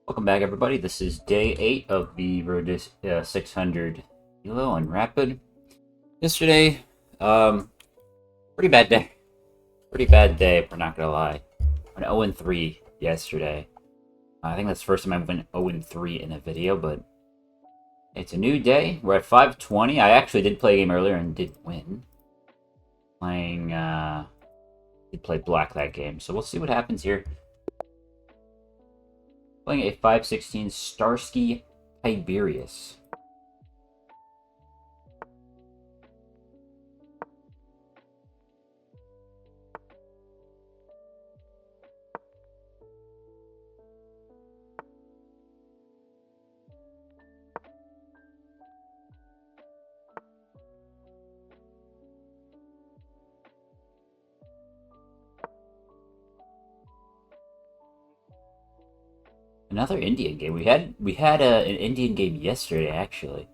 Welcome back, everybody. This is day 8 of the Road to 600 ELO on Rapid. Yesterday, um, pretty bad day. Pretty bad day, if we're not gonna lie. An 0-3 yesterday. I think that's the first time I went 0-3 in a video, but it's a new day. We're at 520. I actually did play a game earlier and did win. Did play black that game, so we'll see what happens here. Playing a 516 Starsky Tiberius. Another Indian game. We had an Indian game yesterday, actually.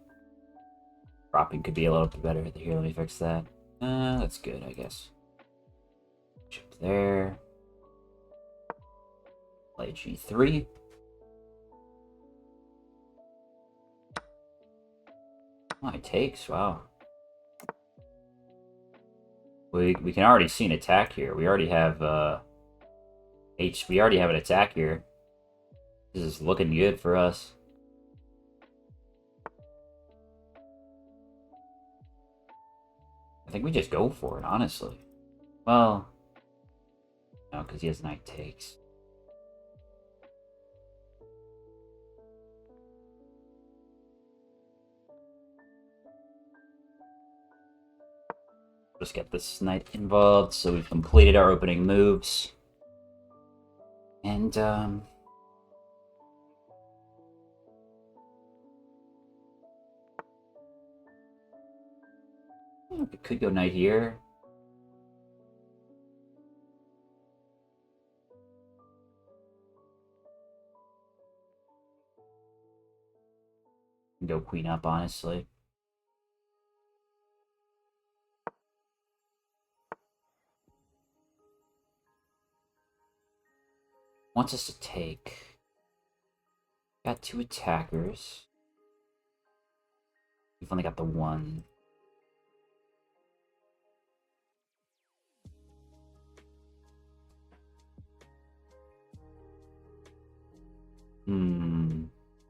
Dropping could be a little bit better. Here, let me fix that. That's good, I guess. Chip there. Play G3. Oh, it takes. Wow. We can already see an attack here. We already have We already have an attack here. This is looking good for us. I think we just go for it, honestly. Well, no, because he has knight takes. Just get this knight involved, so we've completed our opening moves. And, we could go knight here. Go queen up, honestly. Wants us to take. Got two attackers. We've only got the one.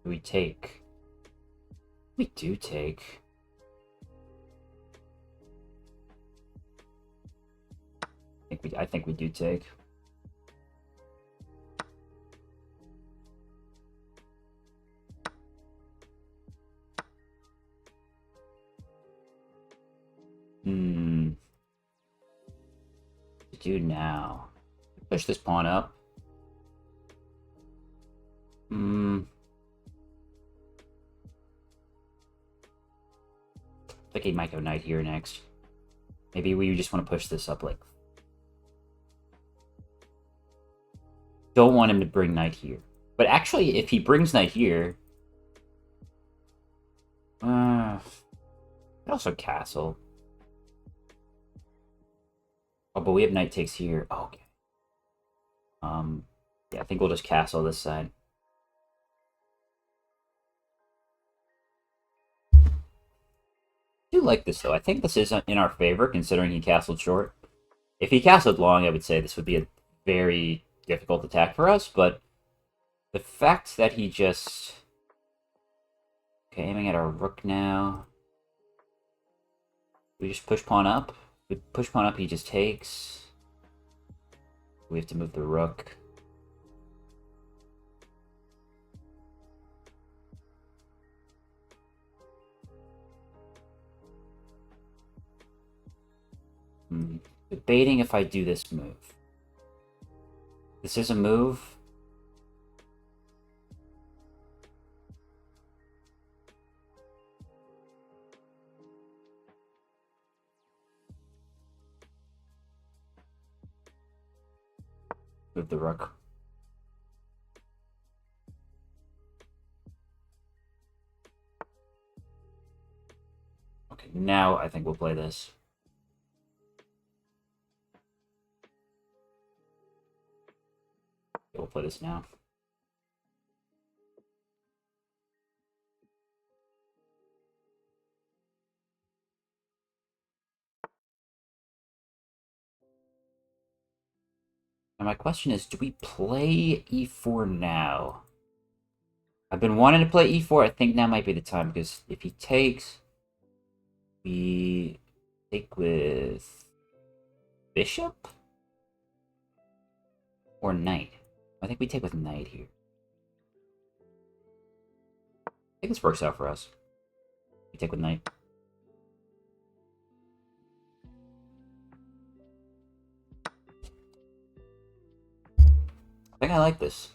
Do we take? We do take. I think we do take. What to do now? Push this pawn up. I think he might go knight here next. Maybe we just want to push this up, like... Don't want him to bring knight here. But actually, if he brings knight here... also castle. Oh, but we have knight takes here. Oh, okay. Yeah, I think we'll just castle this side. I do like this, though. I think this is in our favor, considering he castled short. If he castled long, I would say this would be a very difficult attack for us, but the fact that he just... Okay, aiming at our rook now. We just push pawn up. We push pawn up, he just takes. We have to move the rook. Debating if I do this move. This is a move. Move the rook. Okay, now I think we'll play this. We'll play this now. And my question is, do we play e4 now? I've been wanting to play e4. I think now might be the time, because if he takes, we take with bishop or knight. I think we take with knight here. I think this works out for us. We take with knight. I think I like this.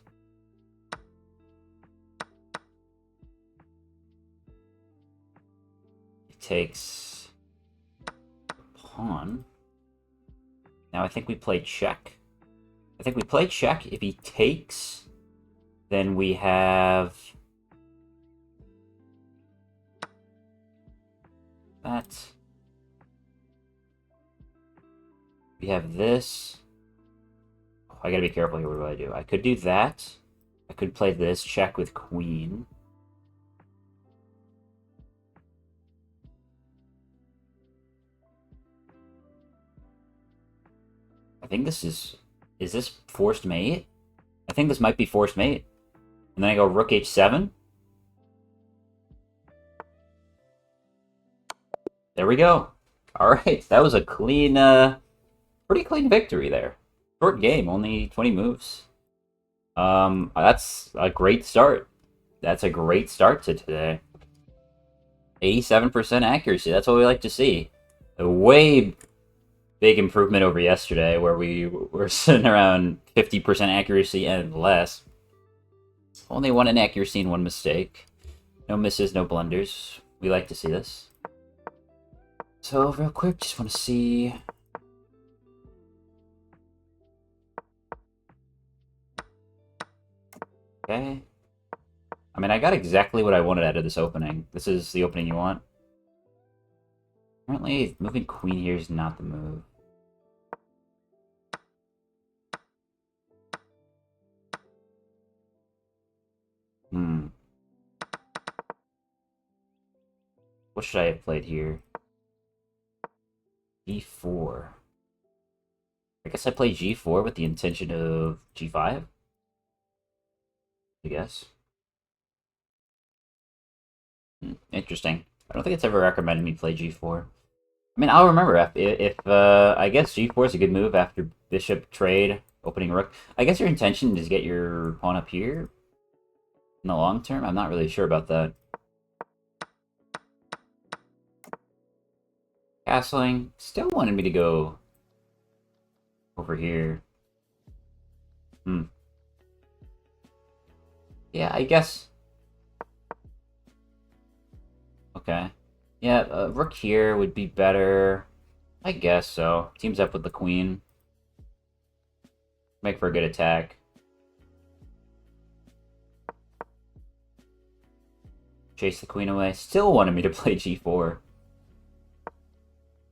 He takes pawn. Now I think we play check. I think we play check. If he takes, then we have that. We have this. Oh, I gotta be careful here. What do I do? I could do that. I could play this, check with queen. I think this is this forced mate? I think this might be forced mate. And then I go rook h7. There we go. All right, that was a clean, pretty clean victory there. Short game, only 20 moves. That's a great start. That's a great start to today. 87% accuracy. That's what we like to see. A way big improvement over yesterday, where we were sitting around 50% accuracy and less. Only one inaccuracy and one mistake. No misses, no blunders. We like to see this. So, real quick, just want to see. Okay. I mean, I got exactly what I wanted out of this opening. This is the opening you want. Apparently, moving queen here is not the move. What should I have played here? G4. I guess I play G4 with the intention of G5? I guess. Interesting. I don't think it's ever recommended me play G4. I mean, I'll remember if I guess G4 is a good move after bishop trade, opening rook. I guess your intention is to get your pawn up here in the long term. I'm not really sure about that. Castling still wanted me to go over here. Yeah, I guess. Okay. Yeah, rook here would be better. I guess so. Teams up with the queen. Make for a good attack. Chase the queen away. Still wanted me to play G4.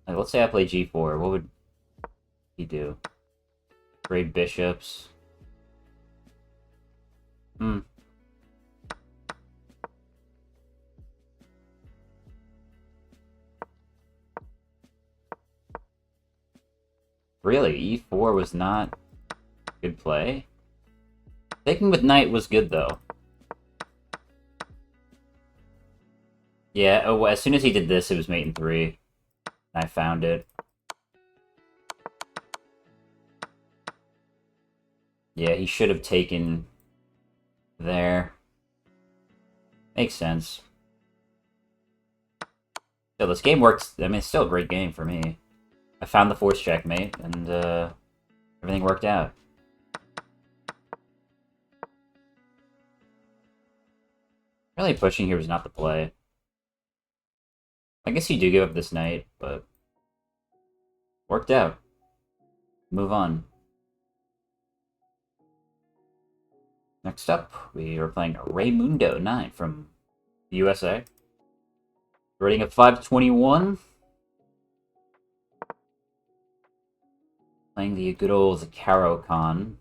Like, let's say I play G4. What would he do? Trade bishops. Really? E4 was not good play? Taking with knight was good, though. Yeah, oh, as soon as he did this, it was mate in 3. I found it. Yeah, he should have taken there. Makes sense. So this game works. I mean, it's still a great game for me. I found the force checkmate, and everything worked out. Really pushing here was not the play. I guess you do give up this knight, but worked out. Move on. Next up, we are playing Raymundo 9 from the USA. Rating of 521. Playing the good old Caro Con.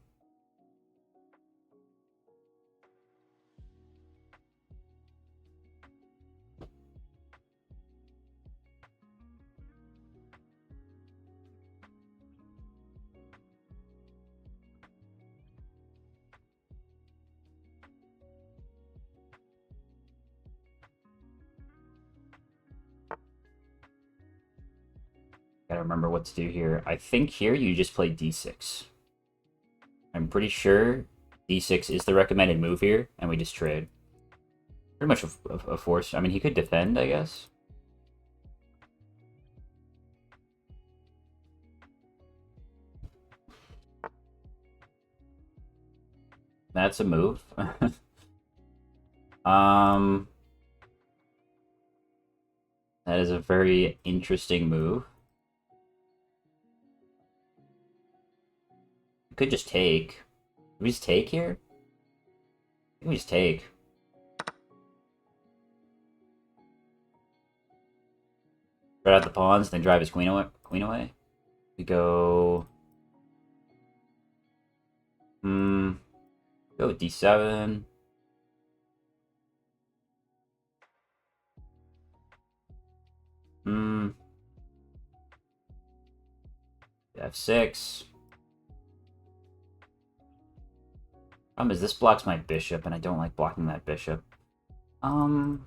remember what to do here. I think here you just play d6. I'm pretty sure d6 is the recommended move here, and we just trade. Pretty much a force. I mean, he could defend, I guess. That's a move. That is a very interesting move. We could just take. Can we just take here? I think we just take. Spread out the pawns, then drive his queen away. We go. Go with d7. F6. Problem is this blocks my bishop, and I don't like blocking that bishop. Yeah,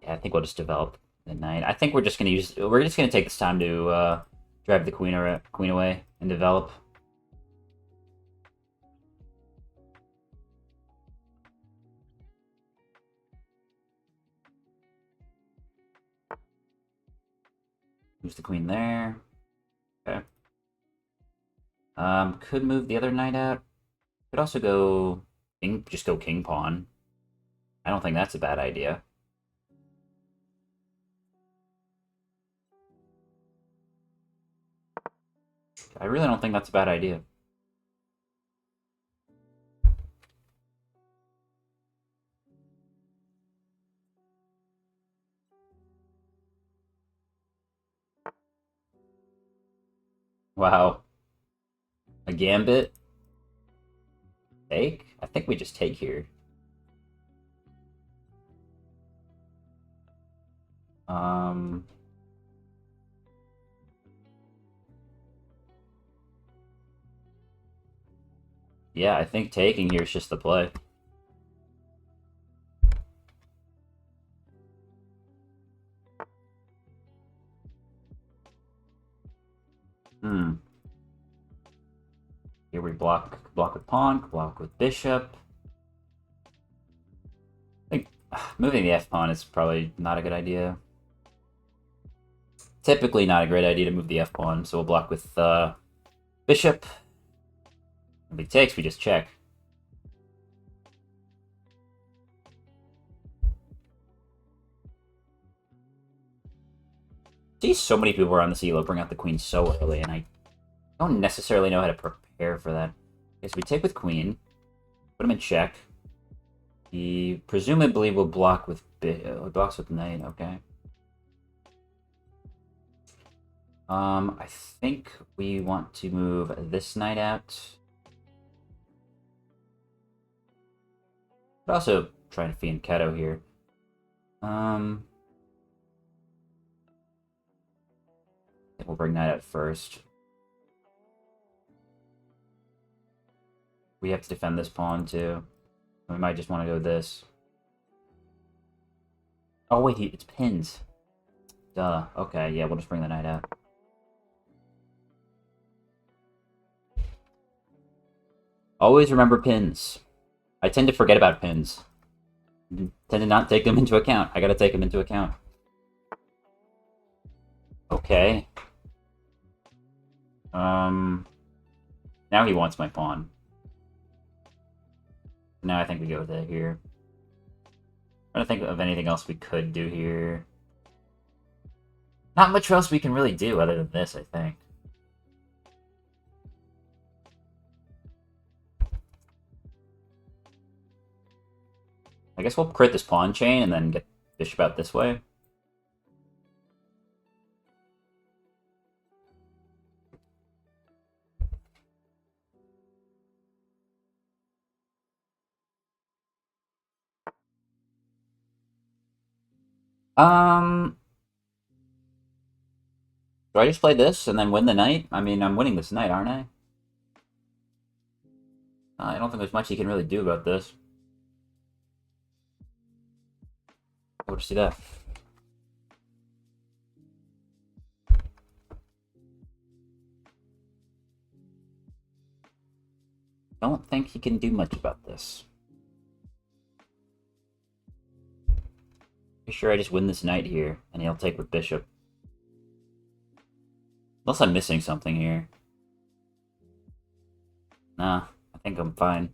I think we'll just develop the knight. I think we're just gonna take this time to drive the queen away and develop. Moves the queen there. Okay. Could move the other knight out. Could also go just go king pawn. I don't think that's a bad idea. I really don't think that's a bad idea. Wow. A gambit? Take? I think we just take here. Yeah, I think taking here is just the play. Here we block with pawn, block with bishop. I think moving the f pawn is probably not a good idea. Typically not a great idea to move the f pawn, so we'll block with bishop. If he takes, we just check. See, so many people around this ELO bring out the queen so early, and I don't necessarily know how to prepare for that. Okay, so we take with queen, put him in check. He presumably will block with blocks with knight. Okay. I think we want to move this knight out. But also trying to fiend Keto here. I think we'll bring knight out first. We have to defend this pawn too. We might just want to go this. Oh wait, it's pins. Duh. Okay, yeah, we'll just bring the knight out. Always remember pins. I tend to forget about pins. Tend to not take them into account. I gotta take them into account. Okay. Now he wants my pawn. Now I think we go with it here. I don't think of anything else we could do here. Not much else we can really do other than this, I think. I guess we'll crit this pawn chain and then get bishop out this way. Do I just play this and then win the knight? I mean, I'm winning this knight, aren't I? I don't think there's much he can really do about this. Oh, just see that. Don't think he can do much about this. Pretty sure I just win this knight here, and he'll take with bishop. Unless I'm missing something here. Nah, I think I'm fine.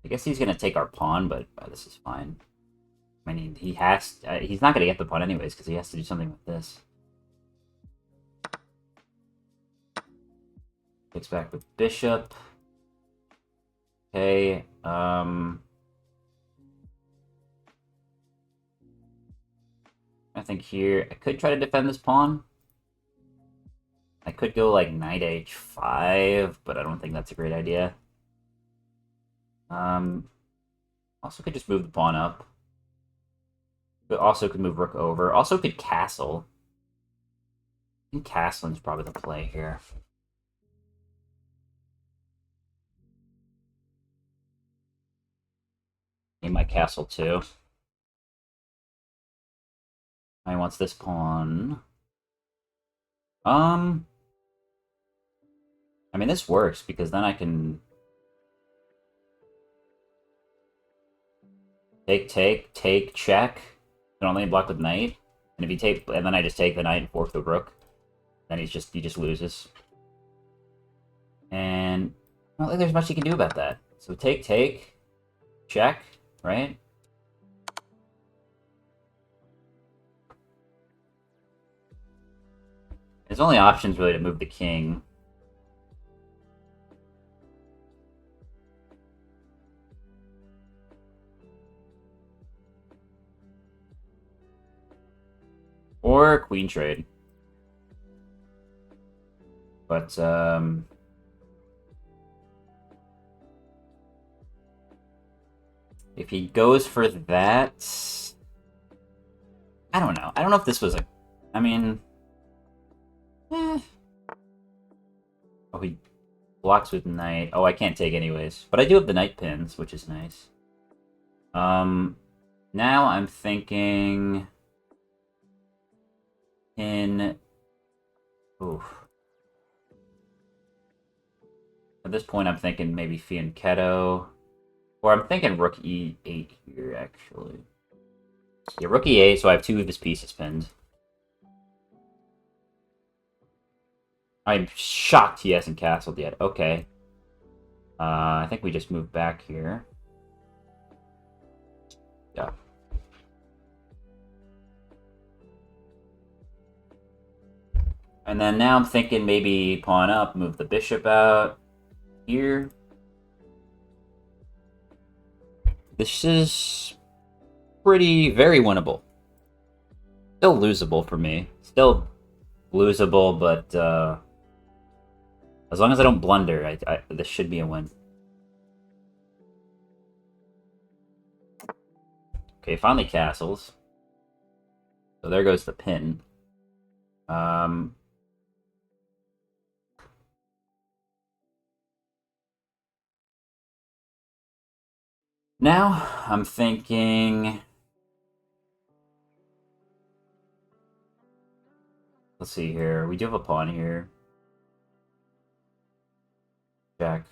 I guess he's gonna take our pawn, but this is fine. I mean, he has. He's not gonna get the pawn anyways because he has to do something with this. Takes back with bishop. Okay. I think here I could try to defend this pawn. I could go like knight h5, but I don't think that's a great idea. Also could just move the pawn up. But also could move rook over. Also could castle. I think castling's probably the play here. Need my castle too. He wants this pawn. I mean, this works because then I can take, check. Can only block with knight. And if you take, and then I just take the knight and fork the rook, then he just loses. And I don't think there's much he can do about that. So take, check, right? His only option is really to move the king. Or queen trade. But, if he goes for that... I don't know. I don't know if this was a... I mean... Oh, he blocks with knight. Oh, I can't take anyways. But I do have the knight pins, which is nice. Now I'm thinking... in... Oof. At this point, I'm thinking maybe fianchetto. Or I'm thinking rook e8 here, actually. Yeah, rook e8, so I have two of his pieces pinned. I'm shocked he hasn't castled yet. Okay. I think we just move back here. Yeah. And then now I'm thinking maybe pawn up, move the bishop out here. This is very winnable. Still losable for me. Still losable, but as long as I don't blunder, this should be a win. Okay, finally castles. So there goes the pin. Now I'm thinking... Let's see here. We do have a pawn here. Jack.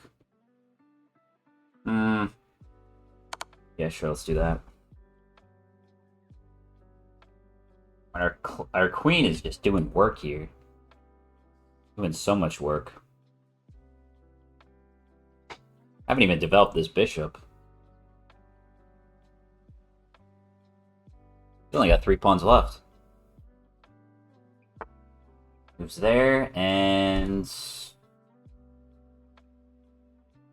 Yeah, sure, let's do that. Our queen is just doing work here. Doing so much work. I haven't even developed this bishop. We only got 3 pawns left. Moves there, and...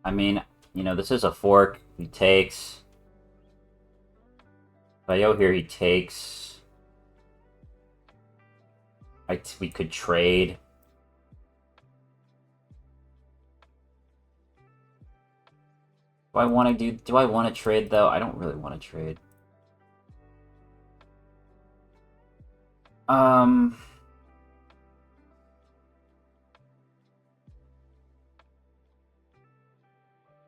I mean, you know, this is a fork. He takes. If I go here, he takes. We could trade. Do I want to do? Do I want to trade though? I don't really want to trade. I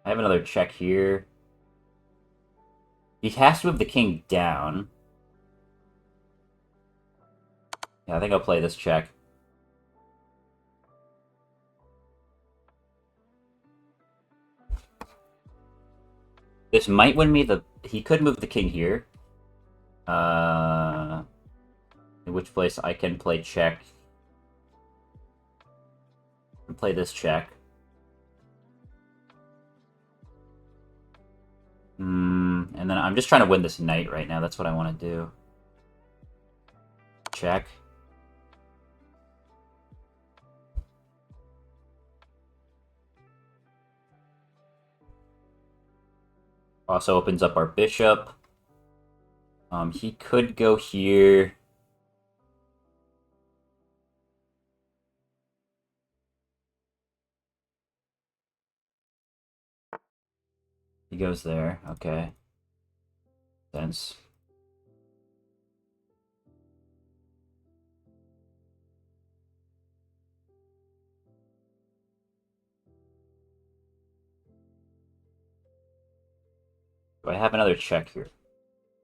have another check here. He has to move the king down. Yeah, I think I'll play this check. This might win me the... He could move the king here. In which place I can play check. And play this check. And then I'm just trying to win this knight right now. That's what I want to do. Check. Also opens up our bishop. He could go here. He goes there. Okay. Sense. Do I have another check here?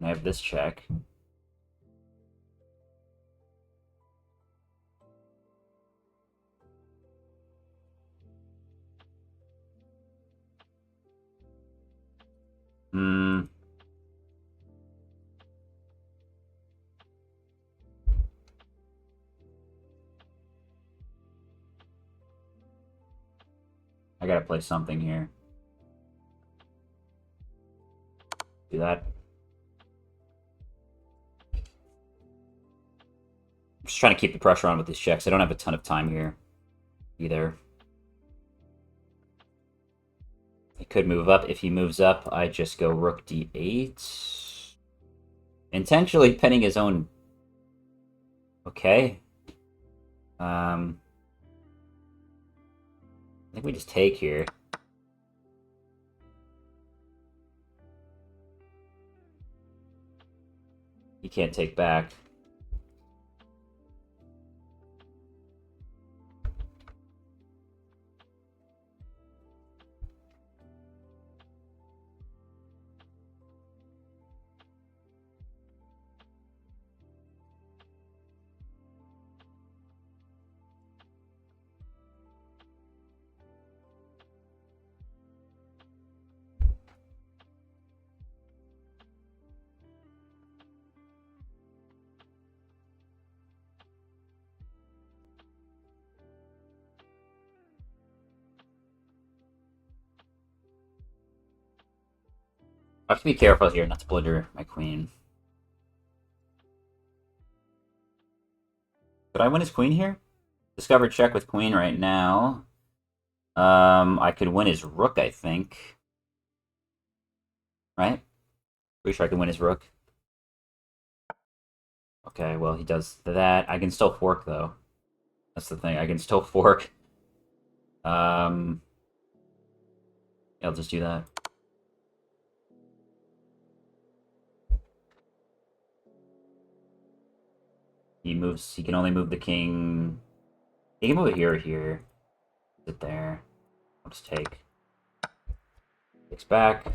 I have this check. I gotta play something here. Do that. I'm just trying to keep the pressure on with these checks. I don't have a ton of time here either. He could move up. If he moves up, I just go rook d8. Intentionally pinning his own... Okay. I think we just take here. He can't take back. I have to be careful here not to blunder my queen. Could I win his queen here? Discover check with queen right now. I could win his rook, I think. Right? Pretty sure I can win his rook. Okay, well, he does that. I can still fork, though. That's the thing. I can still fork. Yeah, I'll just do that. He can only move the king. He can move it here or here. Sit there. I'll just take. Takes back.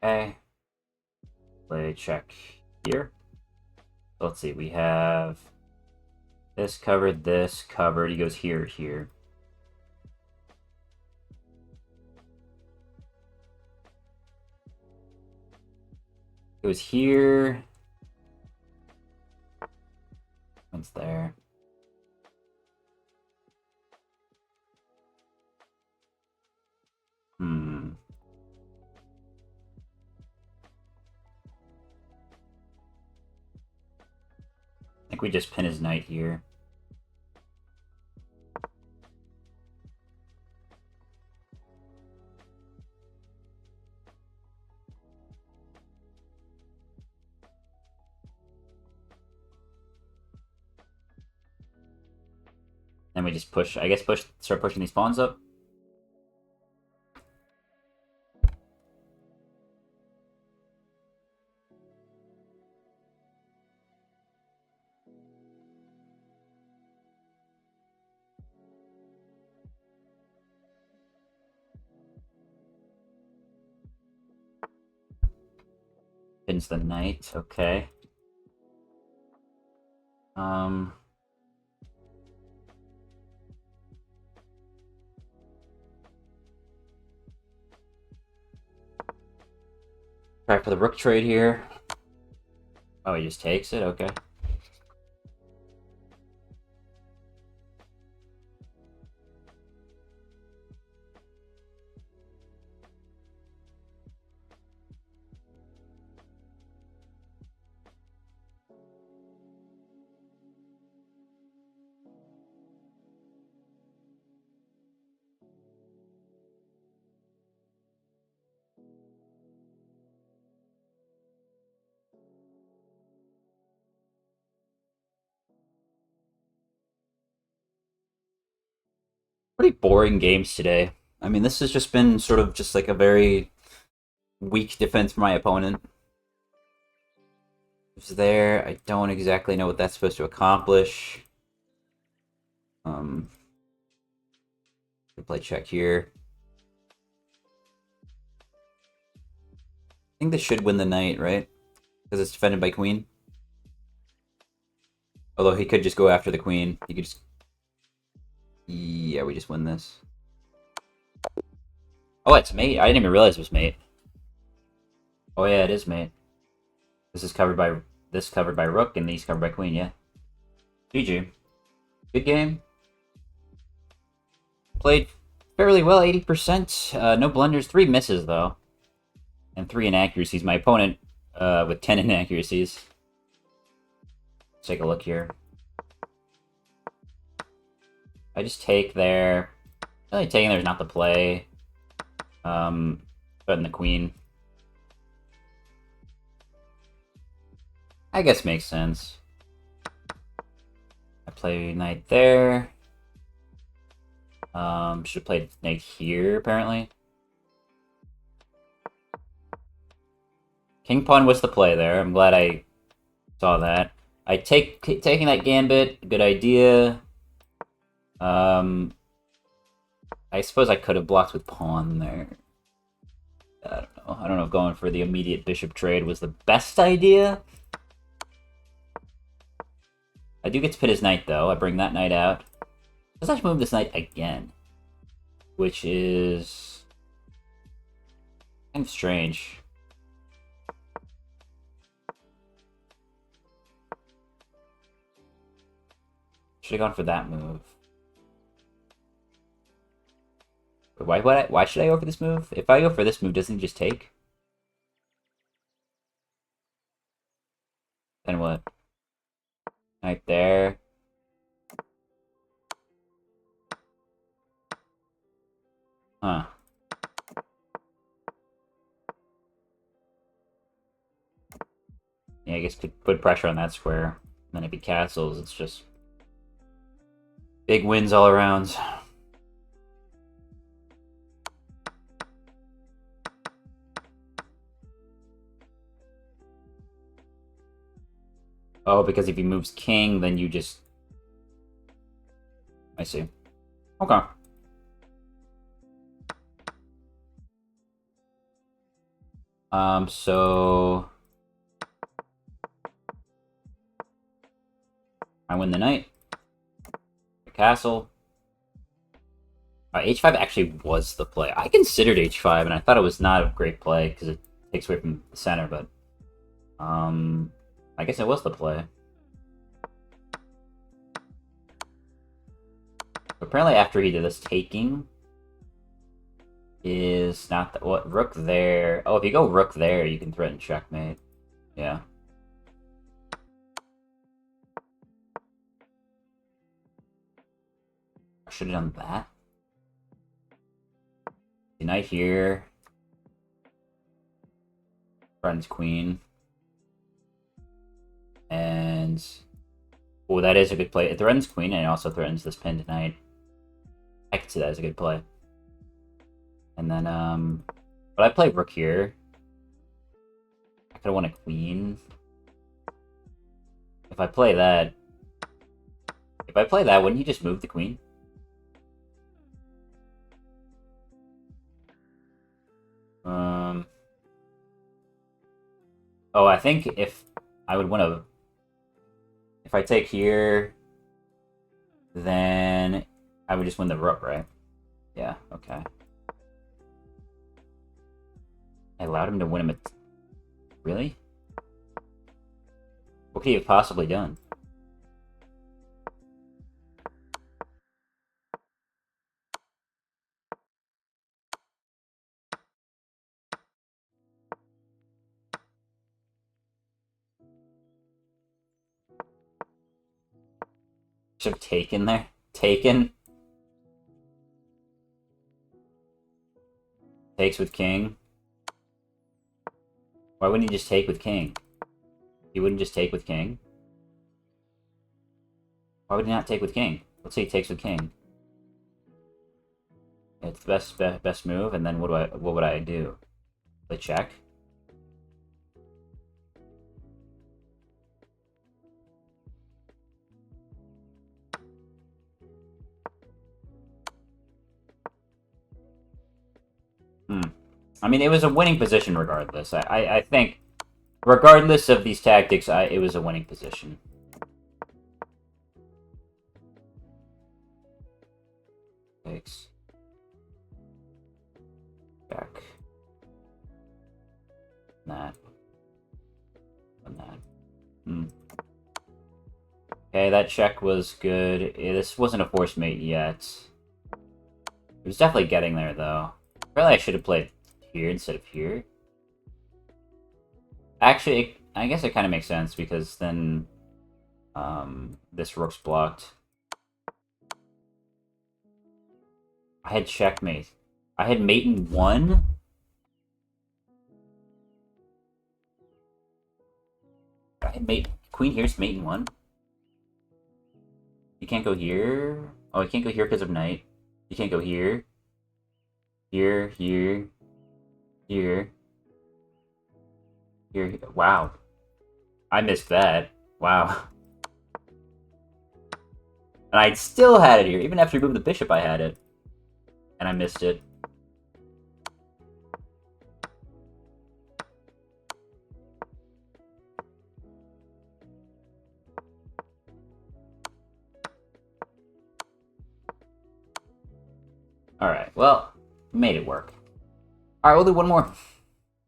Okay. Play check here. So let's see. We have this covered, this covered. He goes here, here. Goes here. It's there. I think we just pin his knight here. Then we just push, I guess start pushing these pawns up. Pins the knight, okay. Try for the rook trade here. Oh, he just takes it? Okay. Pretty boring games today. I mean, this has just been sort of just like a very weak defense for my opponent. It's there. I don't exactly know what that's supposed to accomplish. Play check here. I think this should win the knight, right? Because it's defended by queen. Although he could just go after the queen. He could just... Yeah, we just win this. Oh, it's mate. I didn't even realize it was mate. Oh yeah, it is mate. This is covered by rook, and these covered by queen, yeah. GG. Good game. Played fairly well, 80%. No blunders, 3 misses though. And 3 inaccuracies. My opponent with 10 inaccuracies. Let's take a look here. I just take there. Really taking there is not the play. Putting the queen. I guess makes sense. I play knight there. Should have played knight here, apparently. King pawn was the play there. I'm glad I saw that. Taking that gambit, good idea. I suppose I could have blocked with pawn there. I don't know. I don't know if going for the immediate bishop trade was the best idea. I do get to put his knight, though. I bring that knight out. Let's actually move this knight again. Which is... kind of strange. Should have gone for that move. But why should I go for this move? If I go for this move, doesn't he just take? Then what? Right there. Huh. Yeah, I guess could put pressure on that square. And then if he castles, it's just... big wins all around. Oh, because if he moves king, then you just... I see. Okay. So... I win the knight. Castle. H5 actually was the play. I considered H5, and I thought it was not a great play, because it takes away from the center, but... I guess it was the play. Apparently after he did this, taking is not the... what? Rook there. Oh, if you go rook there, you can threaten checkmate. Yeah. I should have done that. Knight here. Threatens queen. And Oh, that is a good play. It threatens queen, and it also threatens this pinned knight. I can see that as a good play. And then, but I play rook here. I could have won a queen. If I play that, wouldn't he just move the queen? Oh, I think if I would want to, if I take here, then I would just win the rook, right? Yeah, okay. I allowed him to win him a... Really? What could he have possibly done? Should have taken there. Taken. Takes with king. Why wouldn't he just take with king? He wouldn't just take with king? Why would he not take with king? Let's say he takes with king. It's the best move, and then what would I do? Play check? I mean, it was a winning position regardless. I think, regardless of these tactics, it was a winning position. Takes. Back. That. And that. Okay, that check was good. This wasn't a force mate yet. It was definitely getting there, though. Probably I should have played here instead of here. Actually, I guess it kind of makes sense, because then this rook's blocked. I had checkmate. I had mate in 1? I had mate... Queen here's mate in 1? You can't go here? Oh, you can't go here because of knight. You can't go here. Here, here, here. Here. Wow. I missed that. Wow. And I still had it here. Even after you moved the bishop, I had it. And I missed it. Alright, well, made it work. Alright, we'll do one more.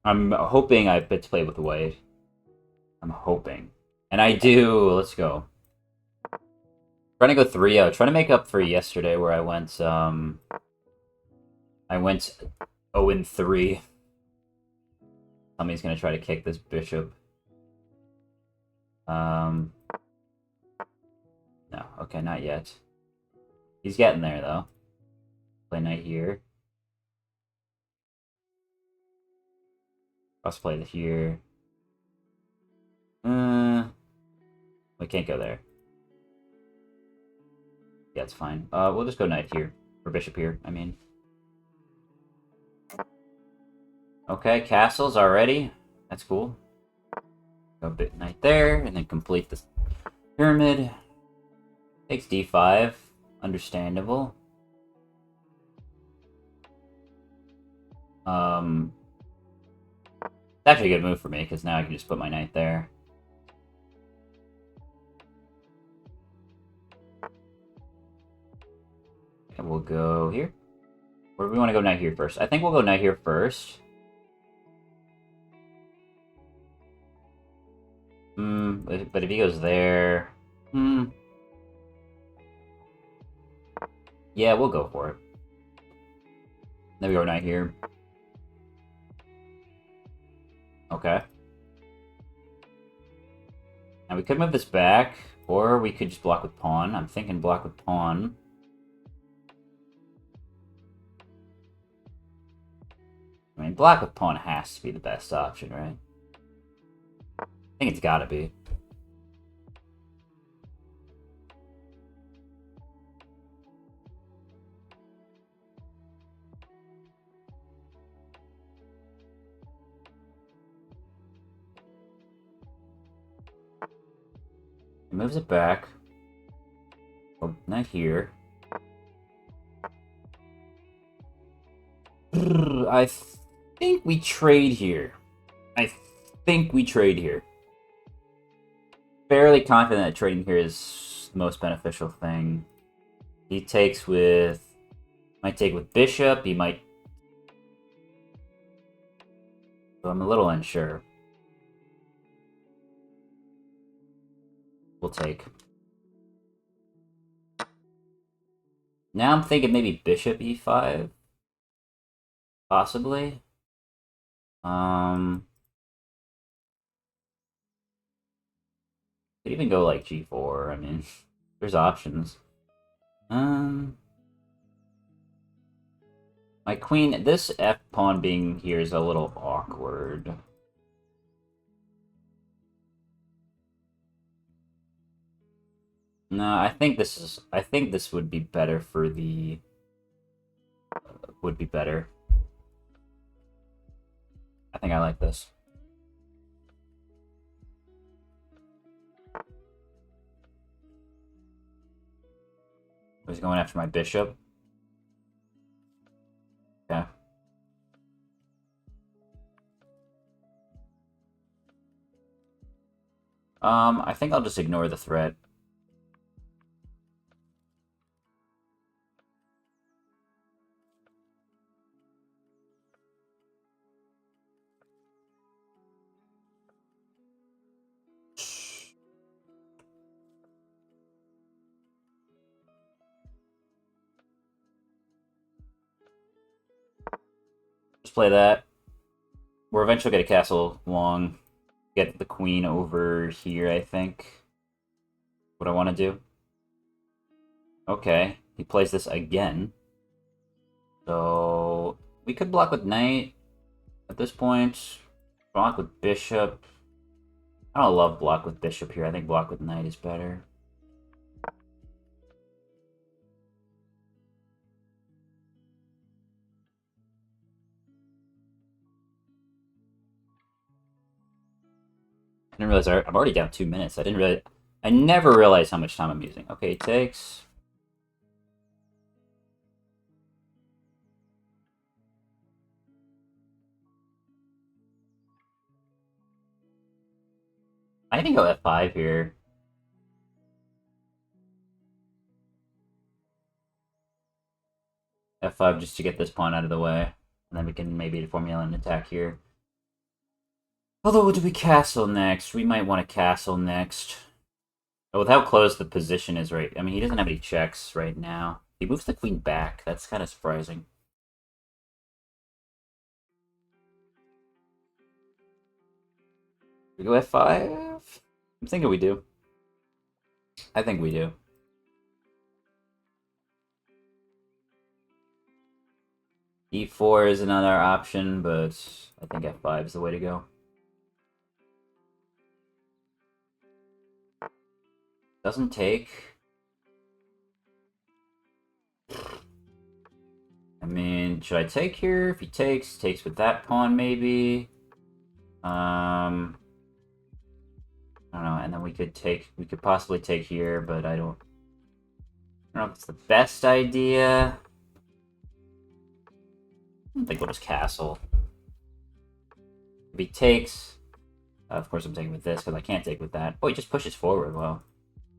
I'm hoping I get to play with white. I'm hoping. And I do. Let's go. Trying to go 3-0. Trying to make up for yesterday where I went 0-3. Somebody's gonna try to kick this bishop. No, okay, not yet. He's getting there though. Play knight here. Let's play it here. We can't go there. Yeah, it's fine. We'll just go knight here. Or bishop here, I mean. Okay, castles already. That's cool. Go bit knight there, and then complete the pyramid. Takes d5. Understandable. It's actually a good move for me, because now I can just put my knight there. And we'll go here. Or do we want to go knight here first? I think we'll go knight here first. But if he goes there... Yeah, we'll go for it. Then we go knight here. Okay. Now we could move this back, or we could just block with pawn. I'm thinking block with pawn. I mean, block with pawn has to be the best option, right? I think it's gotta be. He moves it back. Oh, not here. I think we trade here. I think we trade here. Fairly confident that trading here is the most beneficial thing. He takes with... Might take with bishop. He might... So I'm a little unsure. We'll take. Now I'm thinking maybe bishop e5. Possibly. Could even go like g4. I mean, there's options. My queen, this F pawn being here is a little awkward. No, I think this would be better for the... would be better. I think I like this. He's going after my bishop. Okay. I think I'll just ignore the threat. Just play that. We're eventually gonna castle long. Get the queen over here, I think. What I want to do. Okay, he plays this again. So we could block with knight at this point. Block with bishop. I don't love block with bishop here. I think block with knight is better. I didn't realize I'm already down 2 minutes. I never realized how much time I'm using. Okay, it takes. I can go f5 here. F5 just to get this pawn out of the way. And then we can maybe formulate an attack here. Although, do we castle next? We might want to castle next. Oh, with how close the position is right... I mean, he doesn't have any checks right now. He moves the queen back. That's kind of surprising. We go f5? I'm thinking we do. I think we do. e4 is another option, but I think f5 is the way to go. Doesn't take. I mean, should I take here? If he takes with that pawn maybe. I don't know, and then we could possibly take here, but I don't know if it's the best idea. I don't think we'll just castle. If he takes, of course I'm taking with this because I can't take with that. Oh, he just pushes forward. Well,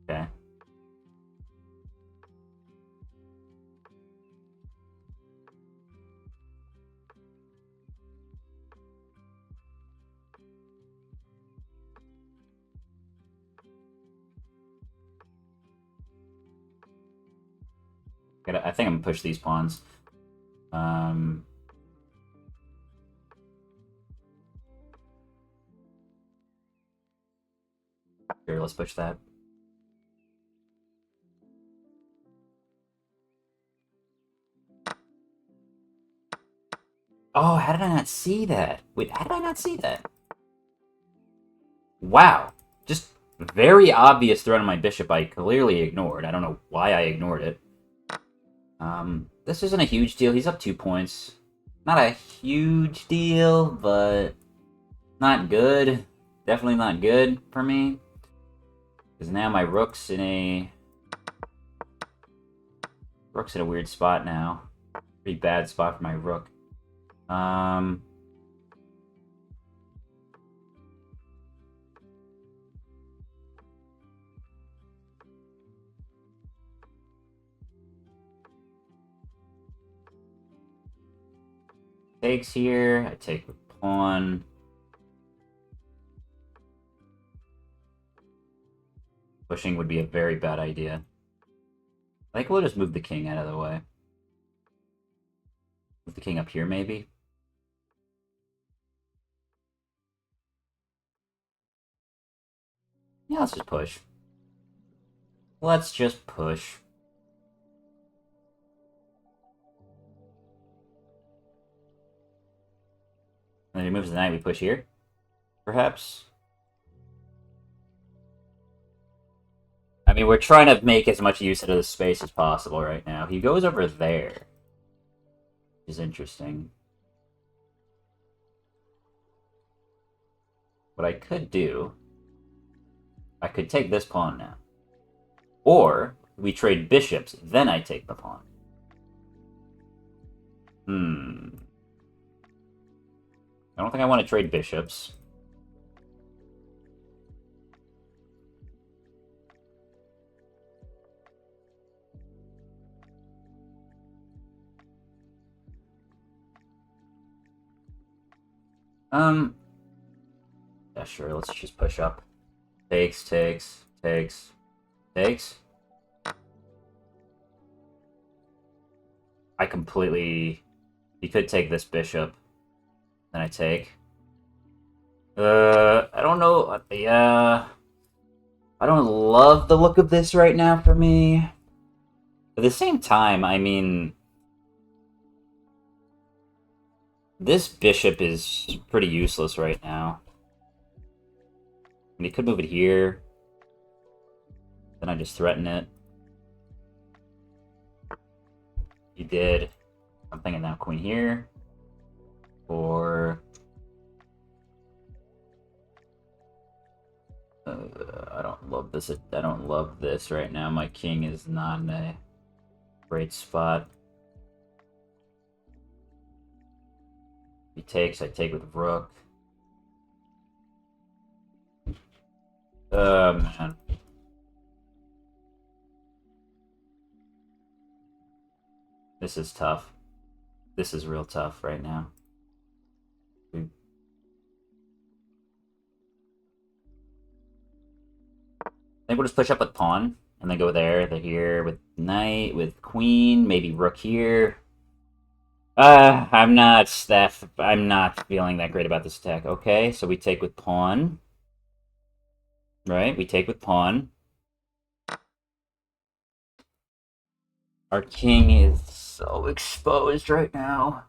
okay. I think I'm gonna push these pawns. Here, let's push that. Oh, how did I not see that? Wait, how did I not see that? Wow. Just very obvious threat on my bishop I clearly ignored. I don't know why I ignored it. This isn't a huge deal. He's up 2 points. Not a huge deal, but not good. Definitely not good for me. Because now my rook's in a weird spot now. Pretty bad spot for my rook. Takes here. I take with pawn. Pushing would be a very bad idea. I think we'll just move the king out of the way. Move the king up here, maybe? Yeah, let's just push. Let's just push. And then he moves the knight, we push here? Perhaps? I mean, we're trying to make as much use out of the space as possible right now. He goes over there. Which is interesting. What I could do... I could take this pawn now. Or, we trade bishops, then I take the pawn. I don't think I want to trade bishops. Yeah, sure, let's just push up. Takes. I completely... He could take this bishop. Then I take. I don't know. Yeah. I don't love the look of this right now for me. At the same time, I mean... This bishop is pretty useless right now. And he could move it here. Then I just threaten it. He did. I'm thinking now queen here. Or... I don't love this. I don't love this right now. My king is not in a great spot. He takes, I take with rook. Man. This is tough. This is real tough right now. I think we'll just push up with pawn, and then go there, here, with knight, with queen, maybe rook here. I'm not feeling that great about this attack. Okay, so we take with pawn. Right, we take with pawn. Our king is so exposed right now.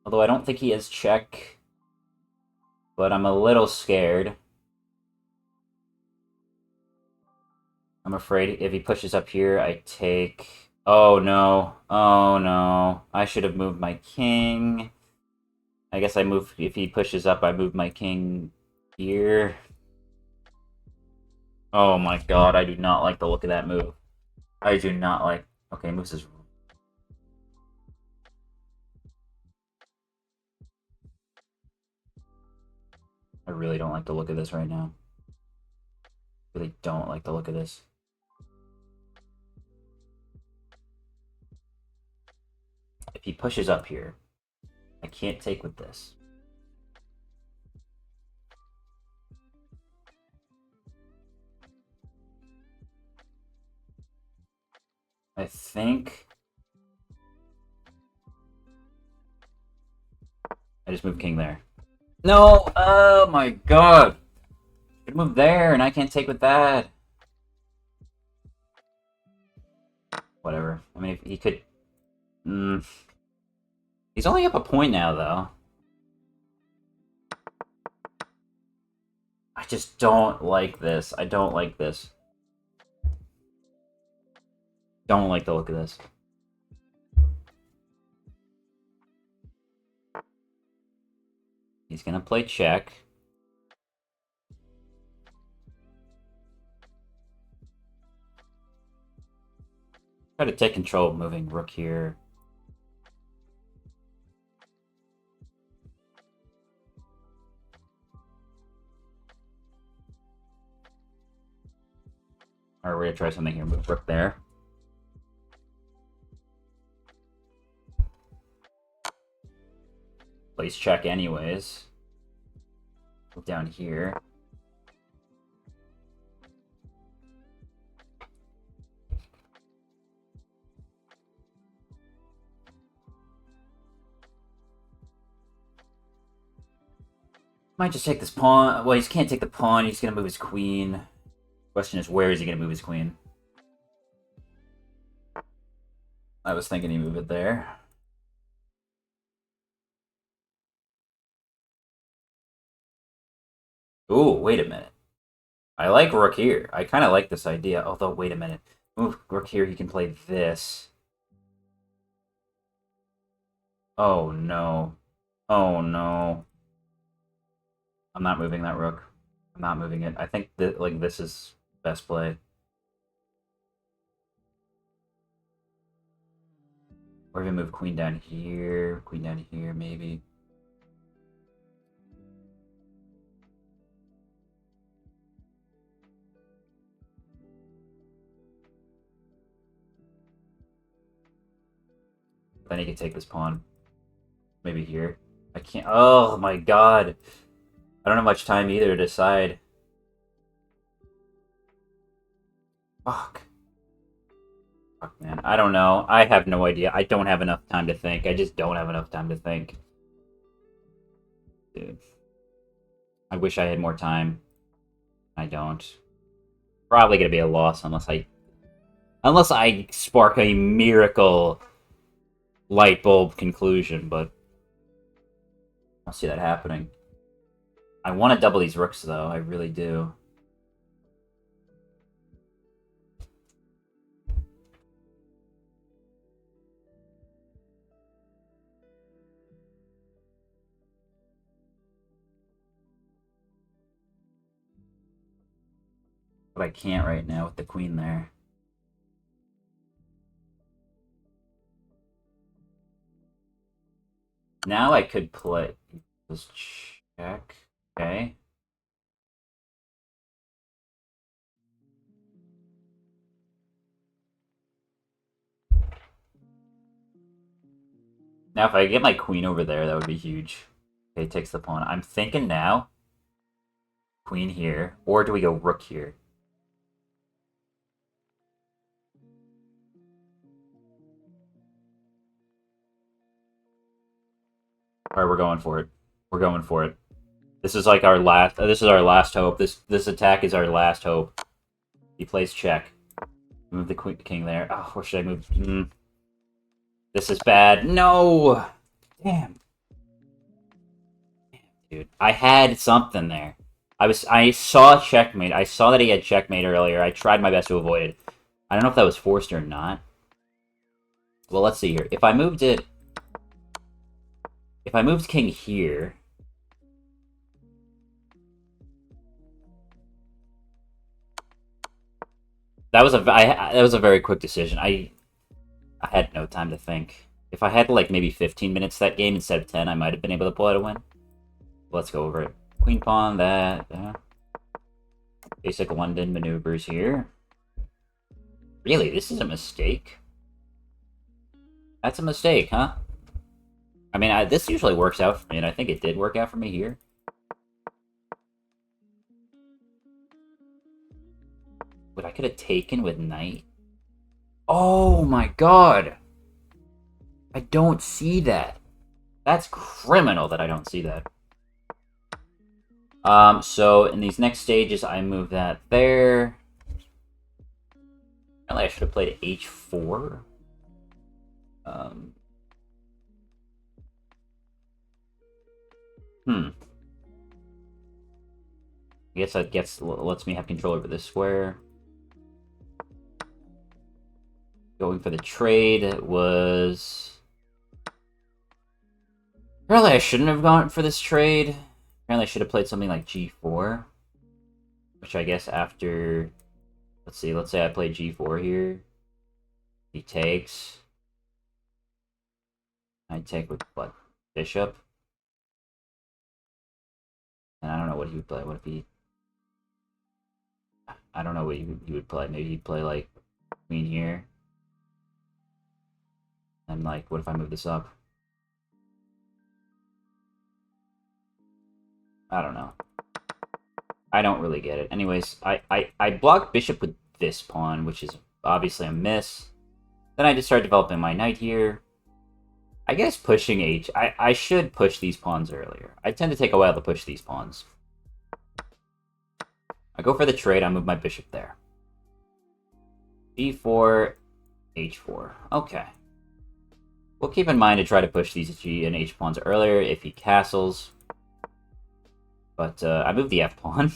Although I don't think he has check. But I'm a little scared. I'm afraid if he pushes up here, I take... Oh no. Oh no. I should have moved my king. I guess I move... If he pushes up, I move my king here. Oh my god, I do not like the look of that move. I do not like... Okay, moves his... I really don't like the look of this right now. Really don't like the look of this. If he pushes up here, I can't take with this. I think... I just moved king there. No! Oh my god! Could move there, and I can't take with that. Whatever. I mean, if he could... He's only up a point now, though. I just don't like this. I don't like this. Don't like the look of this. He's gonna play check. Try to take control of moving rook here. Alright, we're gonna try something here. Move rook there. Place check anyways. Move down here. Might just take this pawn. Well, he can't take the pawn. He's gonna move his queen. Question is, where is he gonna move his queen? I was thinking he moved it there. Ooh, wait a minute. I like rook here. I kind of like this idea. Although, wait a minute. Move rook here, he can play this. Oh, no. Oh, no. I'm not moving that rook. I'm not moving it. I think that, like, this is best play. Or even move queen down here, maybe. Then he can take this pawn. Maybe here. I can't. Oh my god. I don't have much time either to decide. Fuck. Fuck, man. I don't know. I have no idea. I don't have enough time to think. I just don't have enough time to think. Dude. I wish I had more time. I don't. Probably gonna be a loss unless I spark a miracle light bulb conclusion, but I don't see that happening. I want to double these rooks, though. I really do. But I can't right now with the queen there. Now I could play... Just check. Okay. Now if I get my queen over there, that would be huge. Okay, takes the pawn. I'm thinking now... Queen here. Or do we go rook here? Alright, we're going for it. We're going for it. This is like our last... this is our last hope. This attack is our last hope. He plays check. Move the king there. Oh, where should I move? This is bad. No! Damn. Damn, dude. I had something there. I saw checkmate. I saw that he had checkmate earlier. I tried my best to avoid it. I don't know if that was forced or not. Well, let's see here. If I moved it... If I moved king here... That was a very quick decision. I had no time to think. If I had like maybe 15 minutes that game instead of 10, I might have been able to pull out a win. Let's go over it. Queen pawn, that. Basic London maneuvers here. Really, this is a mistake? That's a mistake, huh? I mean, this usually works out for me, and I think it did work out for me here. But I could have taken with knight. Oh my god! I don't see that. That's criminal that I don't see that. So in these next stages, I move that there. Apparently I should have played h4. I guess that lets me have control over this square. Going for the trade was... Apparently I shouldn't have gone for this trade. Apparently I should have played something like g4. Which I guess after... Let's say I play g4 here. He takes. I take with what? Bishop? And I don't know what he would play. What if he... I don't know what he would play. Maybe he'd play, like, queen here. And, like, what if I move this up? I don't know. I don't really get it. Anyways, I block bishop with this pawn, which is obviously a miss. Then I just start developing my knight here. I guess pushing h... I should push these pawns earlier. I tend to take a while to push these pawns. I go for the trade, I move my bishop there. d4, h4. Okay. We'll keep in mind to try to push these g and h pawns earlier if he castles. But I moved the f pawn.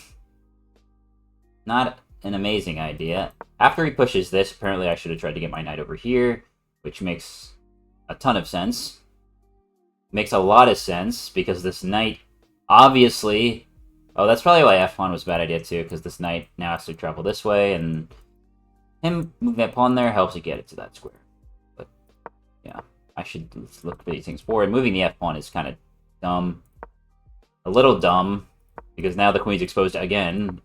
Not an amazing idea. After he pushes this, apparently I should have tried to get my knight over here, which makes a ton of sense. Makes a lot of sense, because this knight, obviously... Oh, that's probably why f pawn was a bad idea too, because this knight now has to travel this way, and him moving that pawn there helps it get it to that square. But, yeah, I should look for these things forward. Moving the f pawn is kind of dumb. A little dumb, because now the queen's exposed again.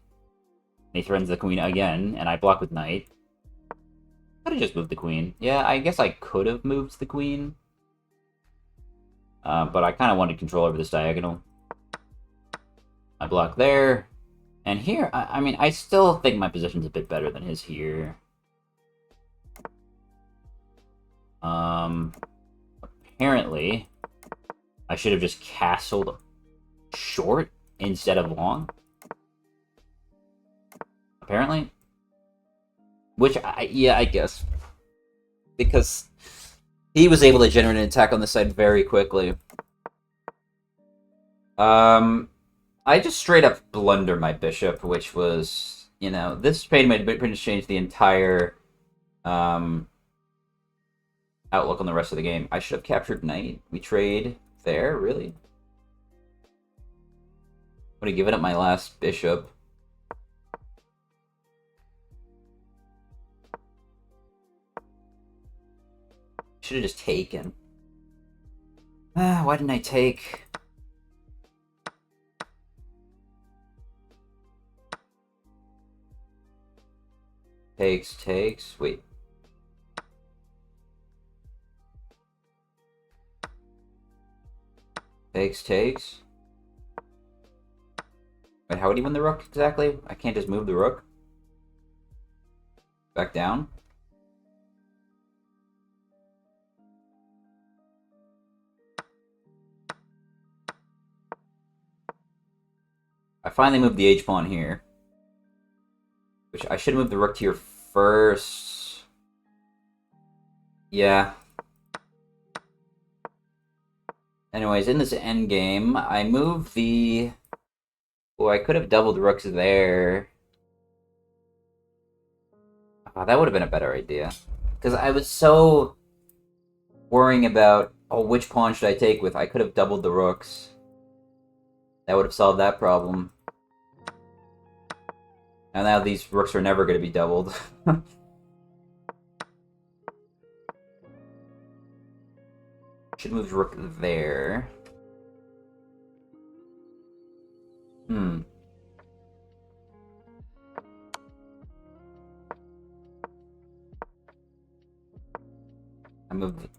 He threatens the queen again, and I block with knight. Could have just moved the queen. Yeah, I guess I could have moved the queen. But I kind of wanted control over this diagonal. I block there. And here, I mean, I still think my position's a bit better than his here. Apparently, I should have just castled short instead of long. Apparently. Which, yeah, I guess. Because he was able to generate an attack on the side very quickly. I just straight up blunder my bishop, which was, you know, this pretty much changed the entire outlook on the rest of the game. I should have captured knight. We trade there, really? Would have given up my last bishop. Should have just taken. Why didn't I take? Takes. Wait. Takes. Wait, how would he win the rook exactly? I can't just move the rook. Back down. I finally moved the h-pawn here. Which I should move the rook here first. Yeah. Anyways, in this endgame, I move the... Oh, I could have doubled rooks there. Oh, that would have been a better idea. Because I was so worrying about, oh, which pawn should I take with? I could have doubled the rooks. That would have solved that problem. And now these rooks are never going to be doubled. Should move rook there.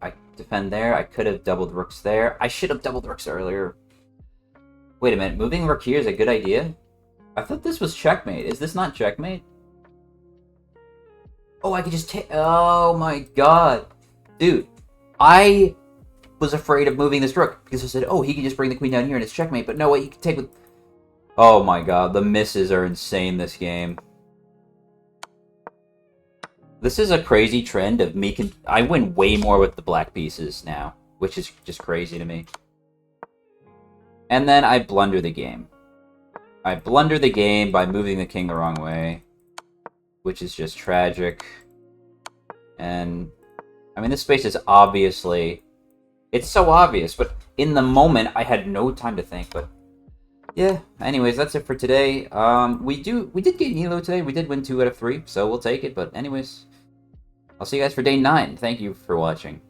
I defend there. I could have doubled rooks there. I should have doubled rooks earlier. Wait a minute. Moving rook here is a good idea? I thought this was checkmate. Is this not checkmate? Oh, I could just take... Oh my god. Dude, I was afraid of moving this rook because I said, oh, he can just bring the queen down here and it's checkmate. But no, what you can take with... Oh my god, the misses are insane this game. This is a crazy trend of me... I win way more with the black pieces now, which is just crazy to me. And then I blunder the game. I blunder the game by moving the king the wrong way, which is just tragic. And, I mean, this space is obviously... It's so obvious, but in the moment, I had no time to think, but... Yeah, anyways, that's it for today. We did get ELO today. We did win 2 out of 3, so we'll take it, but anyways... I'll see you guys for day 9. Thank you for watching.